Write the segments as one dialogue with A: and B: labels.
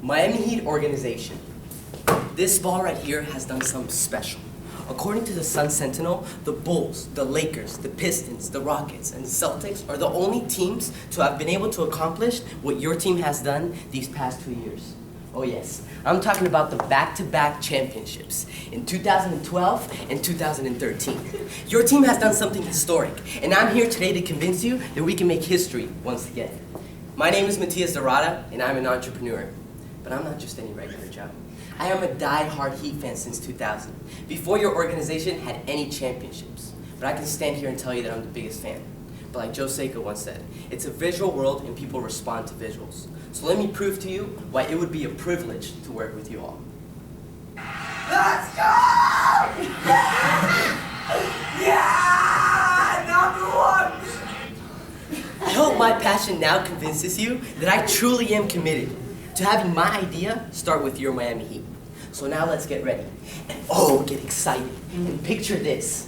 A: Miami Heat organization. This ball right here has done something special. According to the Sun Sentinel, the Bulls, the Lakers, the Pistons, the Rockets, and the Celtics are the only teams to have been able to accomplish what your team has done these past 2 years. Oh yes, I'm talking about the back-to-back championships in 2012 and 2013. Your team has done something historic, and I'm here today to convince you that we can make history once again. My name is Matiasderada, and I'm an entrepreneur. But I'm not just any regular job. I am a die-hard Heat fan since 2000, before your organization had any championships. But I can stand here and tell you that I'm the biggest fan. But like Joe Seiko once said, it's a visual world and people respond to visuals. So let me prove to you why it would be a privilege to work with you all.
B: Let's go! Yeah! Number one!
A: I hope my passion now convinces you that I truly am committed to having my idea start with your Miami Heat. So now let's get ready. And get excited. And picture this.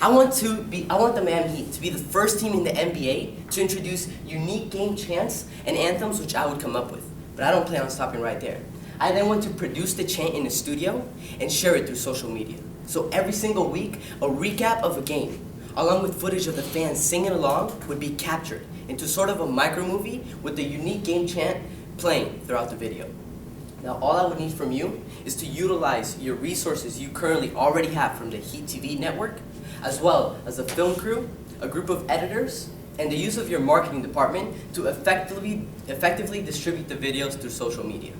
A: I want the Miami Heat to be the first team in the NBA to introduce unique game chants and anthems which I would come up with. But I don't plan on stopping right there. I then want to produce the chant in the studio and share it through social media. So every single week, a recap of a game, along with footage of the fans singing along, would be captured into sort of a micro movie with the unique game chant playing throughout the video. Now all I would need from you is to utilize your resources you currently already have from the Heat TV network, as well as a film crew, a group of editors, and the use of your marketing department to effectively distribute the videos through social media.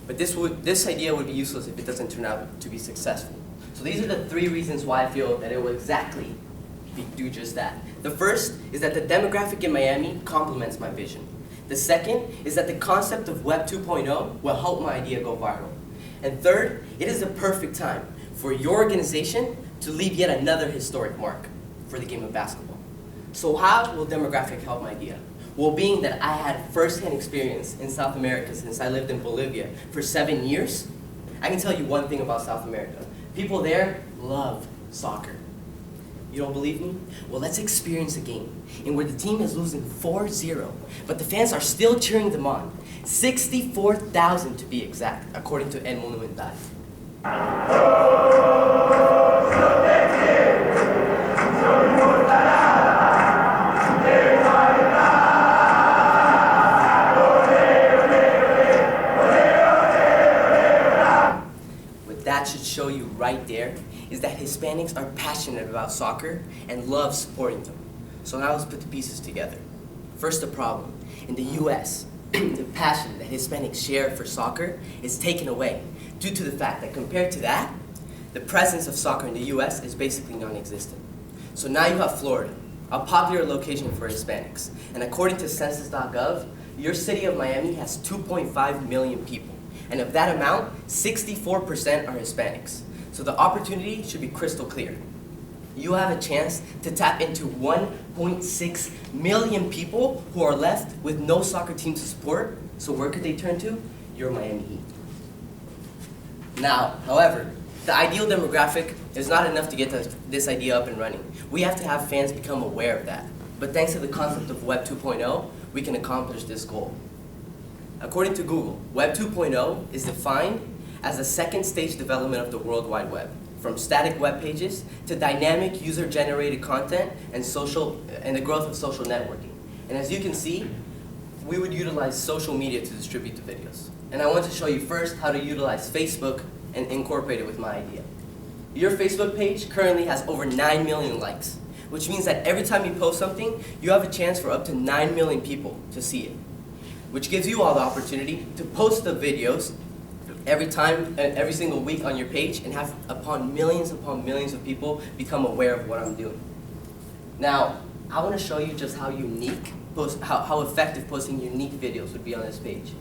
A: But this idea would be useless if it doesn't turn out to be successful. So these are the 3 reasons why I feel that it will exactly do just that. The first is that the demographic in Miami complements my vision. The second is that the concept of Web 2.0 will help my idea go viral. And third, it is the perfect time for your organization to leave yet another historic mark for the game of basketball. So how will demographic help my idea? Well, being that I had first-hand experience in South America since I lived in Bolivia for 7 years, I can tell you one thing about South America. People there love soccer. You don't believe me? Well, let's experience a game in where the team is losing 4-0, but the fans are still cheering them on. 64,000 to be exact, according to El Monumental. What that should show you right there is that Hispanics are passionate about soccer and love supporting them. So now let's put the pieces together. First, the problem. In the US, the passion that Hispanics share for soccer is taken away due to the fact that compared to that, the presence of soccer in the US is basically non-existent. So now you have Florida, a popular location for Hispanics. And according to census.gov, your city of Miami has 2.5 million people. And of that amount, 64% are Hispanics. So the opportunity should be crystal clear. You have a chance to tap into 1.6 million people who are left with no soccer team to support. So where could they turn to? Your Miami Heat. Now, however, the ideal demographic is not enough to get this idea up and running. We have to have fans become aware of that. But thanks to the concept of Web 2.0, we can accomplish this goal. According to Google, Web 2.0 is defined as the second stage development of the World Wide Web, from static web pages to dynamic user-generated content and the growth of social networking. And as you can see, we would utilize social media to distribute the videos. And I want to show you first how to utilize Facebook and incorporate it with my idea. Your Facebook page currently has over 9 million likes, which means that every time you post something, you have a chance for up to 9 million people to see it, which gives you all the opportunity to post the videos every single week on your page and have upon millions of people become aware of what I'm doing. Now, I want to show you just how effective posting unique videos would be on this page.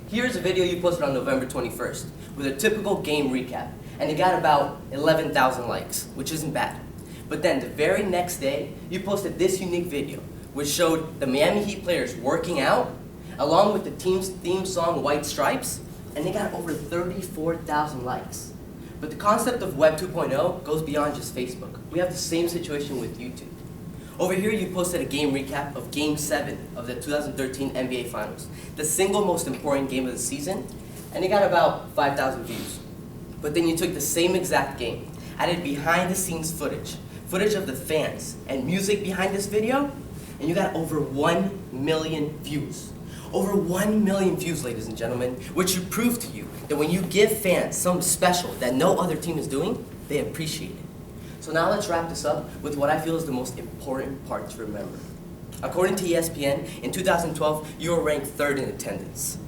A: Here's a video you posted on November 21st with a typical game recap, and it got about 11,000 likes, which isn't bad. But then the very next day, you posted this unique video, which showed the Miami Heat players working out, along with the team's theme song, White Stripes, and they got over 34,000 likes. But the concept of Web 2.0 goes beyond just Facebook. We have the same situation with YouTube. Over here, you posted a game recap of Game 7 of the 2013 NBA Finals, the single most important game of the season, and it got about 5,000 views. But then you took the same exact game, added behind-the-scenes footage of the fans, and music behind this video, and you got over 1 million views. Over 1 million views, ladies and gentlemen, which should prove to you that when you give fans something special that no other team is doing, they appreciate it. So now let's wrap this up with what I feel is the most important part to remember. According to ESPN, in 2012, you were ranked 3rd in attendance.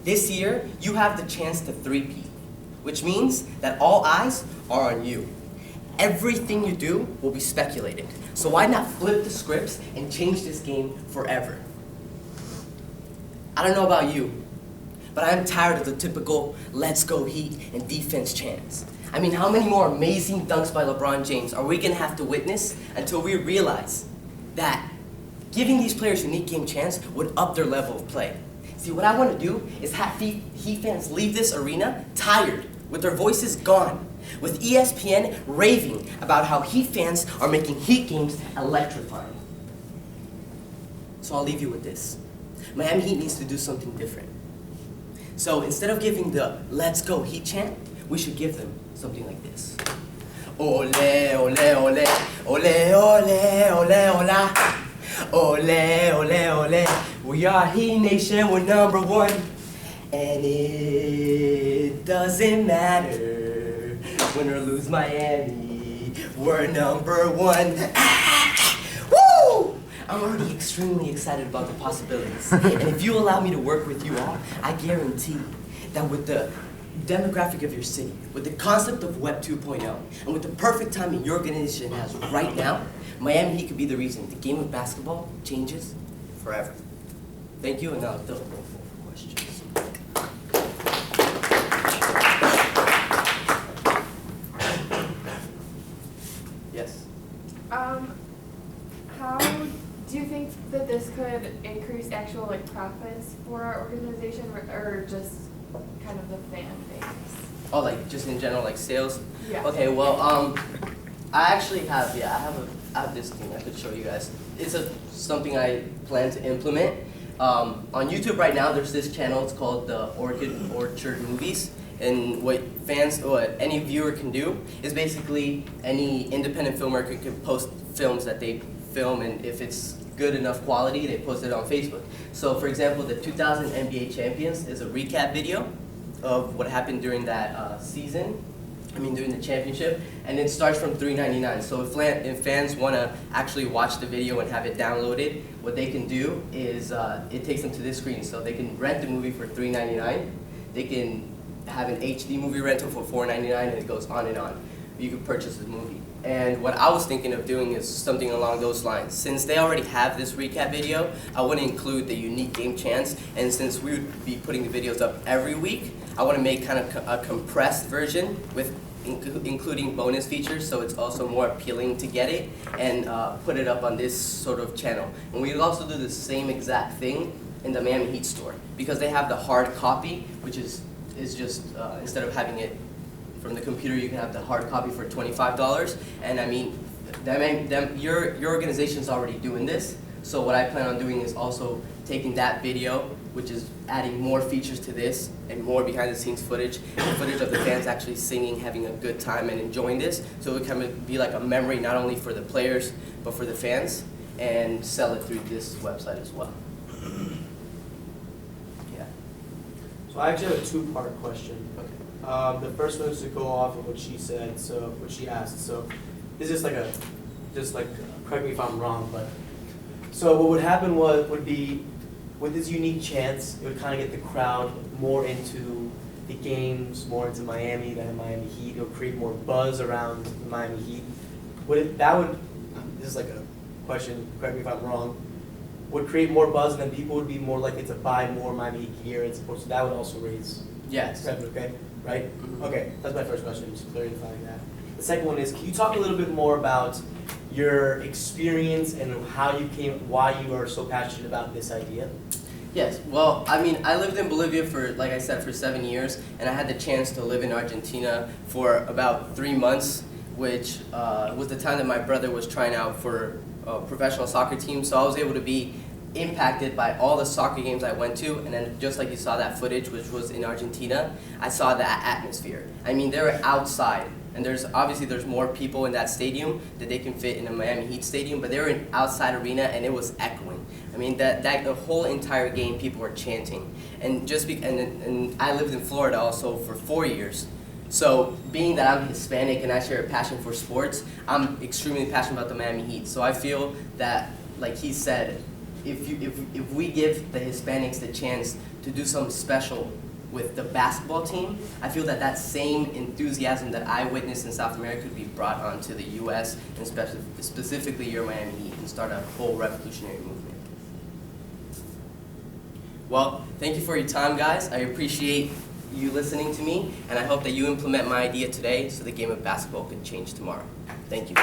A: This year, you have the chance to three-peat, which means that all eyes are on you. Everything you do will be speculated. So why not flip the scripts and change this game forever? I don't know about you, but I'm tired of the typical "let's go Heat" and defense chants. I mean, how many more amazing dunks by LeBron James are we gonna have to witness until we realize that giving these players unique game chants would up their level of play? See, what I wanna do is have Heat fans leave this arena tired, with their voices gone, with ESPN raving about how Heat fans are making Heat games electrifying. So I'll leave you with this. Miami Heat needs to do something different. So instead of giving the "let's go Heat" chant, we should give them something like this. Ole, ole, ole, ole, ole, ole, ola. Ole, ole, ole, we are Heat Nation, we're #1. And it doesn't matter, win or lose Miami, we're #1. Woo! I'm already extremely excited about the possibilities. And if you allow me to work with you all, I guarantee that with the demographic of your city, with the concept of Web 2.0, and with the perfect timing your organization has right now, Miami Heat could be the reason the game of basketball changes forever. Thank you, and now Phil will go for questions. Yes?
C: How do you think that this could increase actual profits for our organization, or just kind of the fan base?
A: Oh, like just in general, like sales?
C: Yeah.
A: Okay, well, I actually have, I have this thing I could show you guys. It's something I plan to implement. On YouTube right now, there's this channel, it's called the Orchard Movies. And what any viewer can do is basically any independent filmmaker can post films that they film, and if it's good enough quality, they post it on Facebook. So for example, the 2000 NBA Champions is a recap video of what happened during that during the championship, and it starts from $3.99. So if fans want to actually watch the video and have it downloaded, what they can do is it takes them to this screen. So they can rent the movie for $3.99. They can have an HD movie rental for $4.99, and it goes on and on. You can purchase the movie. And what I was thinking of doing is something along those lines. Since they already have this recap video, I want to include the unique game chants, and since we would be putting the videos up every week, I want to make kind of a compressed version with including bonus features, so it's also more appealing to get it, and put it up on this sort of channel. And we also do the same exact thing in the Miami Heat store, because they have the hard copy, which is just, instead of having it from the computer, you can have the hard copy for $25. And I mean, your organization's already doing this, so what I plan on doing is also taking that video, which is adding more features to this, and more behind the scenes footage of the fans actually singing, having a good time, and enjoying this, so it can be like a memory not only for the players, but for the fans, and sell it through this website as well. Yeah.
D: So I actually have a two-part question.
A: Okay.
D: The first one is to go off of what she said, so what she asked. So this is correct me if I'm wrong, but so what would happen would be with this unique chants, it would kind of get the crowd more into the games, more into Miami than Miami Heat. It would create more buzz around the Miami Heat. This is like a question, correct me if I'm wrong, would create more buzz, and then people would be more likely to buy more Miami Heat gear and support. So that would also raise revenue, okay? Right?
A: Mm-hmm.
D: Okay, that's my first question, just clarifying that. The second one is, can you talk a little bit more about your experience and why you are so passionate about this idea?
A: Yes, well, I mean, I lived in Bolivia for, like I said, for 7 years, and I had the chance to live in Argentina for about 3 months, which was the time that my brother was trying out for professional soccer team, so I was able to be impacted by all the soccer games I went to, and then just like you saw that footage, which was in Argentina, I saw that atmosphere. I mean, they were outside, and there's more people in that stadium that they can fit in a Miami Heat stadium, but they were in outside arena, and it was echoing. I mean, that the whole entire game, people were chanting, and and I lived in Florida also for 4 years. So being that I'm Hispanic and I share a passion for sports, I'm extremely passionate about the Miami Heat. So I feel that, like he said, if we give the Hispanics the chance to do something special with the basketball team, I feel that that same enthusiasm that I witnessed in South America could be brought onto the U.S. and specifically your Miami Heat and start a whole revolutionary movement. Well, thank you for your time, guys. I appreciate you listening to me, and I hope that you implement my idea today so the game of basketball can change tomorrow. Thank you.